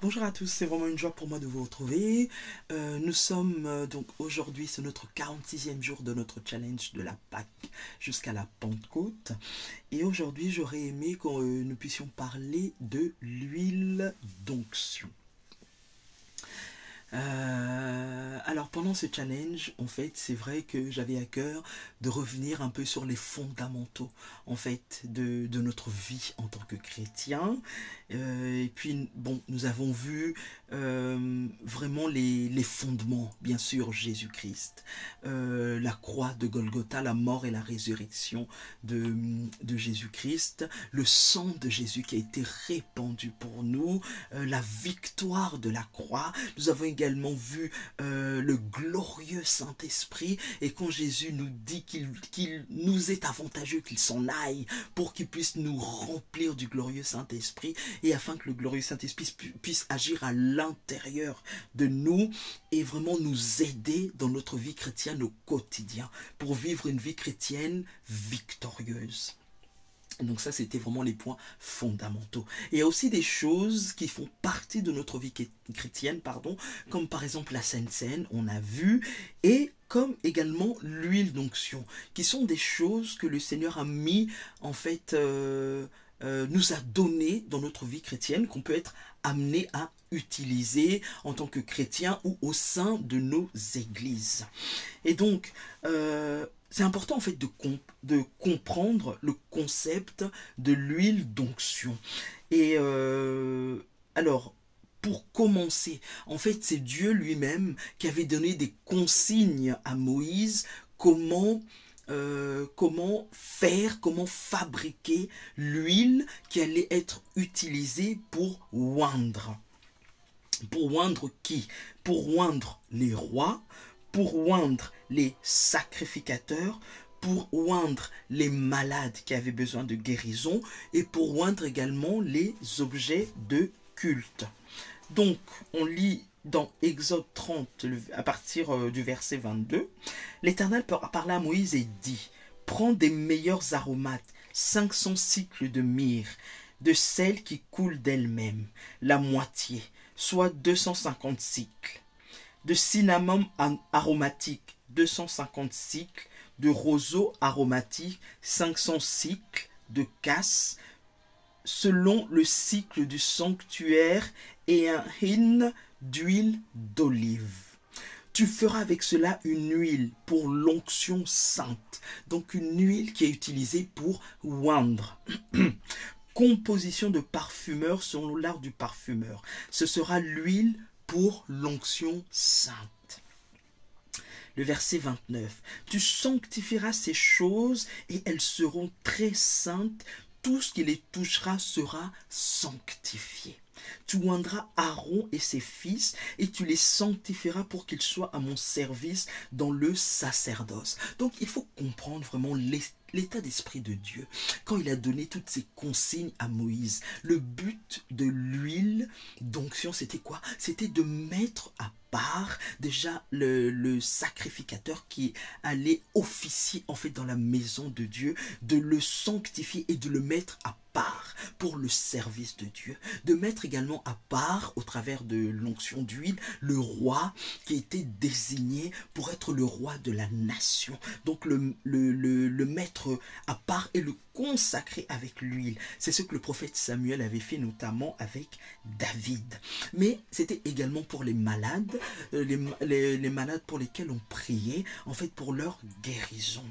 Bonjour à tous, c'est vraiment une joie pour moi de vous retrouver. Nous sommes donc aujourd'hui, c'est notre 46e jour de notre challenge de la Pâque jusqu'à la Pentecôte. Et aujourd'hui, j'aurais aimé que nous puissions parler de l'huile d'onction. Alors pendant ce challenge, en fait, c'est vrai que j'avais à cœur de revenir un peu sur les fondamentaux, en fait, de notre vie en tant que chrétien. Et puis, bon, nous avons vu vraiment les fondements, bien sûr, Jésus-Christ, la croix de Golgotha, la mort et la résurrection de Jésus-Christ, le sang de Jésus qui a été répandu pour nous, la victoire de la croix. Nous avons également vu le glorieux Saint-Esprit, et quand Jésus nous dit qu'il nous est avantageux qu'il s'en aille pour qu'il puisse nous remplir du glorieux Saint-Esprit, et afin que le glorieux Saint-Esprit puisse agir à l'intérieur de nous et vraiment nous aider dans notre vie chrétienne au quotidien pour vivre une vie chrétienne victorieuse. Donc ça, c'était vraiment les points fondamentaux. Et il y a aussi des choses qui font partie de notre vie chrétienne, comme par exemple la Sainte Seine, on a vu, et comme également l'huile d'onction, qui sont des choses que le Seigneur a mis, en fait, nous a donné dans notre vie chrétienne, qu'on peut être amené à utiliser en tant que chrétien ou au sein de nos églises. Et donc, c'est important en fait de comprendre le concept de l'huile d'onction. Et alors, pour commencer, en fait, c'est Dieu lui-même qui avait donné des consignes à Moïse comment faire, comment fabriquer l'huile qui allait être utilisée pour oindre. Pour oindre qui? Pour oindre les rois, pour oindre les sacrificateurs, pour oindre les malades qui avaient besoin de guérison et pour oindre également les objets de culte. Donc, on lit dans Exode 30, à partir du verset 22, l'Éternel parla à Moïse et dit, « Prends des meilleurs aromates, 500 cycles de myrrhe, de celle qui coule d'elle-même, la moitié, soit 250 cycles, de cinnamome aromatique, 250 cycles, de roseau aromatique, 500 cycles, de casse, selon le cycle du sanctuaire, et un hin d'huile d'olive. Tu feras avec cela une huile pour l'onction sainte, donc une huile qui est utilisée pour oindre. Composition de parfumeur selon l'art du parfumeur. Ce sera l'huile pour l'onction sainte. Le verset 29. Tu sanctifieras ces choses et elles seront très saintes. Tout ce qui les touchera sera sanctifié. Tu oindras Aaron et ses fils et tu les sanctifieras pour qu'ils soient à mon service dans le sacerdoce. Donc il faut comprendre vraiment l'état d'esprit de Dieu quand il a donné toutes ces consignes à Moïse. Le but de l'huile d'onction, c'était quoi? C'était de mettre à part déjà le sacrificateur qui allait officier en fait dans la maison de Dieu, de le sanctifier et de le mettre à part pour le service de Dieu, de mettre également à part au travers de l'onction d'huile le roi qui était désigné pour être le roi de la nation, donc le mettre à part et le consacrer avec l'huile. C'est ce que le prophète Samuel avait fait notamment avec David. Mais c'était également pour les malades, les malades pour lesquels on priait, en fait pour leur guérison.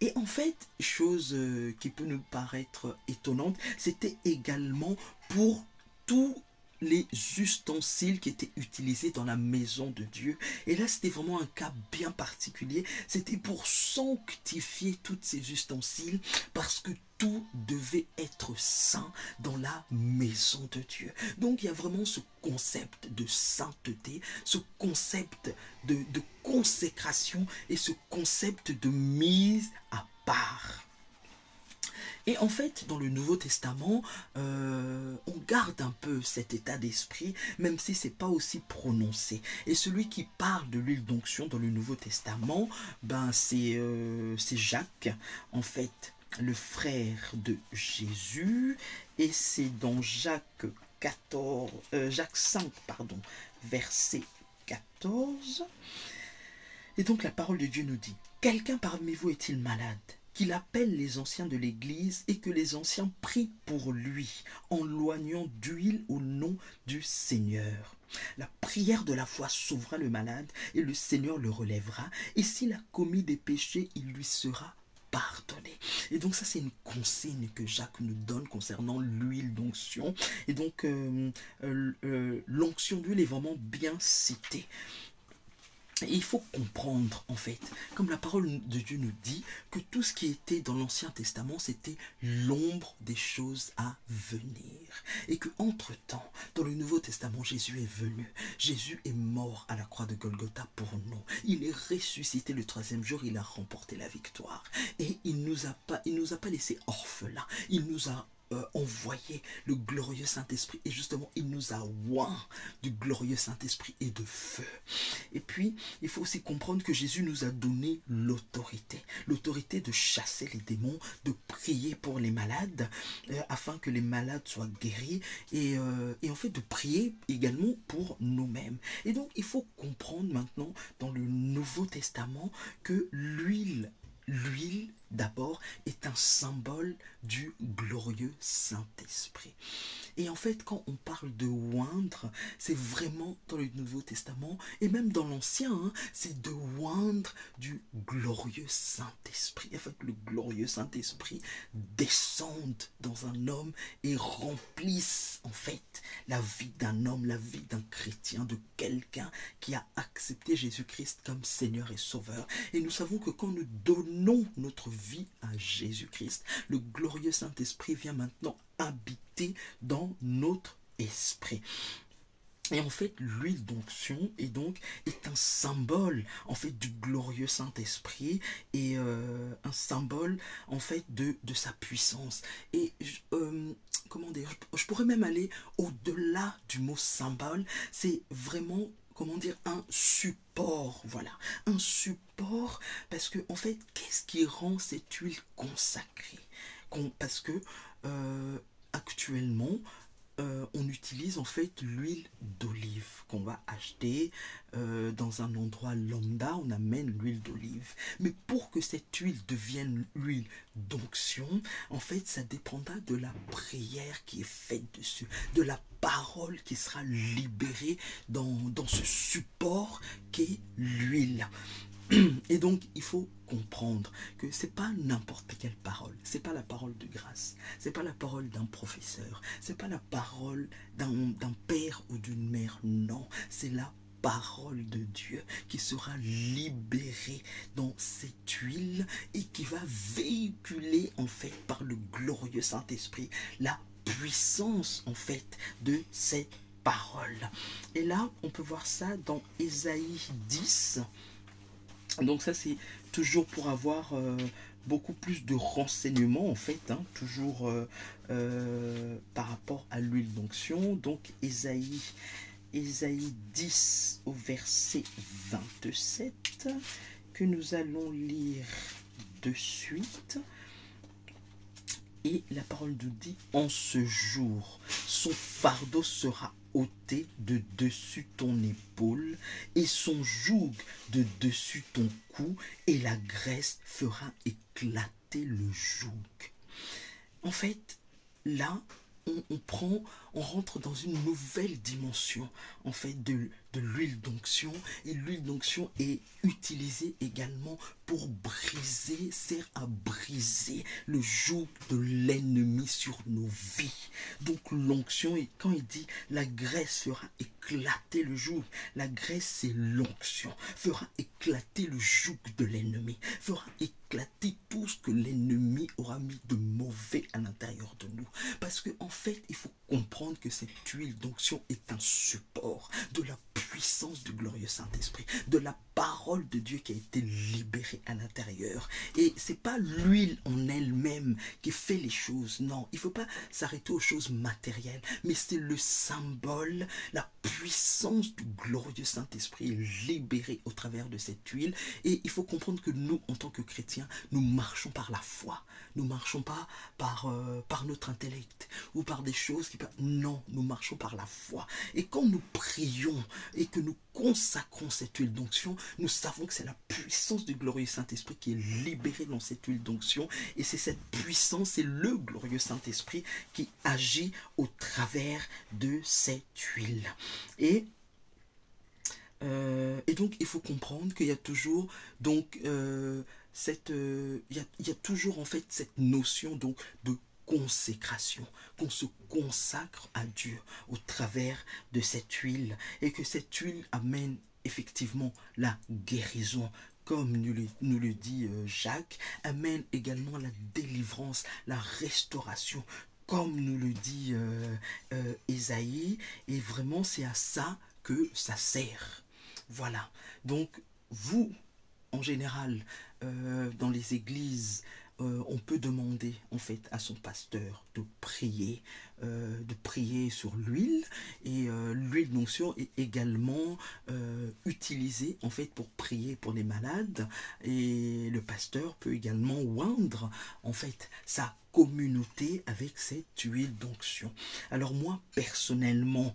Et en fait, chose qui peut nous paraître étonnante, c'était également pour tous les ustensiles qui étaient utilisés dans la maison de Dieu. Et là, c'était vraiment un cas bien particulier. C'était pour sanctifier tous ces ustensiles parce que tout devait être saint dans la maison de Dieu. Donc, il y a vraiment ce concept de sainteté, ce concept de consécration et ce concept de mise à part. Et en fait, dans le Nouveau Testament, on garde un peu cet état d'esprit, même si ce n'est pas aussi prononcé. Et celui qui parle de l'huile d'onction dans le Nouveau Testament, ben c'est Jacques, en fait, le frère de Jésus. Et c'est dans Jacques Jacques 5, pardon, verset 14. Et donc la parole de Dieu nous dit, quelqu'un parmi vous est-il malade? Qu'il appelle les anciens de l'Église et que les anciens prient pour lui, en loignant d'huile au nom du Seigneur. La prière de la foi sauvera le malade et le Seigneur le relèvera. Et s'il a commis des péchés, il lui sera pardonné. Et donc ça, c'est une consigne que Jacques nous donne concernant l'huile d'onction. Et donc l'onction d'huile est vraiment bien citée. Et il faut comprendre, en fait, comme la parole de Dieu nous dit, que tout ce qui était dans l'Ancien Testament, c'était l'ombre des choses à venir. Et que entre-temps, dans le Nouveau Testament, Jésus est venu. Jésus est mort à la croix de Golgotha pour nous. Il est ressuscité le 3e jour, il a remporté la victoire. Et il nous a pas laissé orphelins. Il nous a envoyé le glorieux Saint-Esprit et justement il nous a oint du glorieux Saint-Esprit et de feu. Et puis il faut aussi comprendre que Jésus nous a donné l'autorité de chasser les démons, de prier pour les malades afin que les malades soient guéris et en fait de prier également pour nous-mêmes. Et donc il faut comprendre maintenant dans le Nouveau Testament que l'huile d'abord est un symbole du glorieux Saint-Esprit. Et en fait, quand on parle de oindre, c'est vraiment dans le Nouveau Testament, et même dans l'Ancien, hein, c'est de oindre du glorieux Saint-Esprit. En fait, le glorieux Saint-Esprit descende dans un homme et remplisse en fait la vie d'un homme, la vie d'un chrétien, de quelqu'un qui a accepté Jésus-Christ comme Seigneur et Sauveur. Et nous savons que quand nous donnons notre vie à Jésus-Christ, le glorieux Saint-Esprit vient maintenant habiter dans notre esprit. Et en fait, l'huile d'onction est un symbole en fait du glorieux Saint-Esprit et un symbole en fait de sa puissance. Et comment dire, je pourrais même aller au-delà du mot symbole. C'est vraiment, comment dire, un support, voilà, un support, parce que en fait, qu'est-ce qui rend cette huile consacrée? Parce que actuellement, on utilise en fait l'huile d'olive qu'on va acheter dans un endroit lambda, on amène l'huile d'olive. Mais pour que cette huile devienne l'huile d'onction, en fait, ça dépendra de la prière qui est faite dessus, de la parole qui sera libérée dans ce support qu'est l'huile. Et donc, il faut comprendre que c'est pas n'importe quelle parole. C'est pas la parole de grâce. C'est pas la parole d'un professeur. C'est pas la parole d'un père ou d'une mère. Non, c'est la parole de Dieu qui sera libérée dans cette huile et qui va véhiculer en fait par le glorieux Saint-Esprit la puissance en fait de cette parole. Et là, on peut voir ça dans Ésaïe 10. Donc ça, c'est toujours pour avoir beaucoup plus de renseignements en fait, hein, toujours par rapport à l'huile d'onction. Donc Ésaïe 10 au verset 27 que nous allons lire de suite. Et la parole nous dit, en ce jour, son fardeau sera ôté de dessus ton épaule et son joug de dessus ton cou et la graisse fera éclater le joug. En fait, là, on rentre dans une nouvelle dimension en fait de l'huile d'onction, et l'huile d'onction est utilisée également pour briser, sert à briser le joug de l'ennemi sur nos vies. Donc l'onction, quand il dit la graisse fera éclater le joug, la graisse c'est l'onction, fera éclater le joug de l'ennemi, fera éclater tout ce que l'ennemi aura mis de mauvais à l'intérieur de nous. Parce que en fait, il faut comprendre que cette huile d'onction est un support de la puissance du glorieux Saint-Esprit, de la parole de Dieu qui a été libérée à l'intérieur. Et c'est pas l'huile en elle-même qui fait les choses, non, il faut pas s'arrêter aux choses matérielles, mais c'est le symbole, la puissance puissance du glorieux Saint-Esprit est libérée au travers de cette huile. Et il faut comprendre que nous, en tant que chrétiens, nous marchons par la foi. Nous ne marchons pas par notre intellect ou par des choses qui... Non, nous marchons par la foi. Et quand nous prions et que nous consacrons cette huile d'onction, nous savons que c'est la puissance du glorieux Saint-Esprit qui est libérée dans cette huile d'onction. Et c'est cette puissance, c'est le glorieux Saint-Esprit qui agit au travers de cette huile. Et donc, il faut comprendre qu'il y a toujours donc, il y a toujours en fait cette notion donc, de consécration, qu'on se consacre à Dieu au travers de cette huile et que cette huile amène effectivement la guérison, comme nous le dit Jacques, amène également la délivrance, la restauration, comme nous le dit Ésaïe, et vraiment c'est à ça que ça sert. Voilà, donc vous, en général, dans les églises, on peut demander en fait à son pasteur de prier sur l'huile, et l'huile d'onction est également utilisée en fait pour prier pour les malades, et le pasteur peut également oindre en fait sa communauté avec cette huile d'onction. Alors moi personnellement,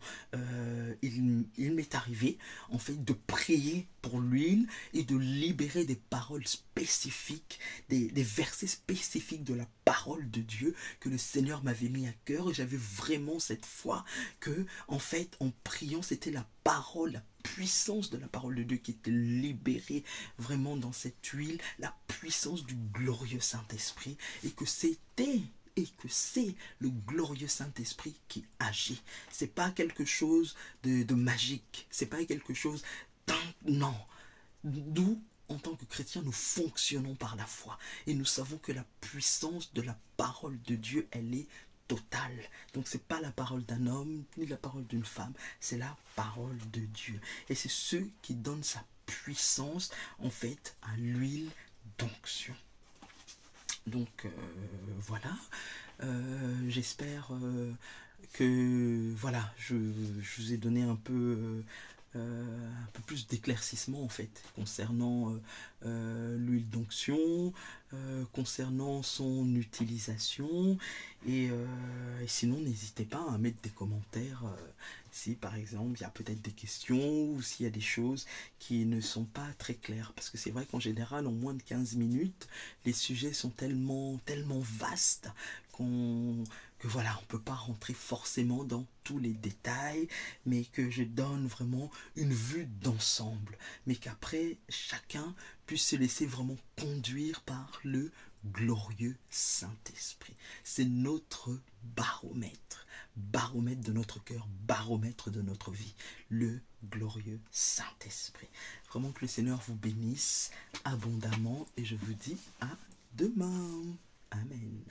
il m'est arrivé en fait de prier pour l'huile et de libérer des paroles spécifiques, des versets spécifiques de la parole de Dieu que le Seigneur m'avait mis à cœur, et j'avais vraiment cette foi que en fait en priant c'était la parole, la puissance de la parole de Dieu qui était libérée vraiment dans cette huile, la puissance du glorieux Saint-Esprit, et que c'est le glorieux Saint-Esprit qui agit. C'est pas quelque chose de magique, c'est pas quelque chose non. Nous, en tant que chrétiens, nous fonctionnons par la foi et nous savons que la puissance de la parole de Dieu, elle est totale. Donc c'est pas la parole d'un homme ni la parole d'une femme, c'est la parole de Dieu. Et c'est ce qui donne sa puissance en fait à l'huile d'onction. Donc voilà, j'espère que voilà, je vous ai donné un peu plus d'éclaircissement en fait concernant l'huile d'onction, concernant son utilisation, et sinon n'hésitez pas à mettre des commentaires si par exemple il y a peut-être des questions ou s'il y a des choses qui ne sont pas très claires, parce que c'est vrai qu'en général en moins de 15 minutes les sujets sont tellement vastes que voilà, on ne peut pas rentrer forcément dans tous les détails, mais que je donne vraiment une vue d'ensemble, mais qu'après chacun puisse se laisser vraiment conduire par le glorieux Saint-Esprit. C'est notre baromètre de notre cœur, baromètre de notre vie, le glorieux Saint-Esprit. Vraiment que le Seigneur vous bénisse abondamment, et je vous dis à demain. Amen.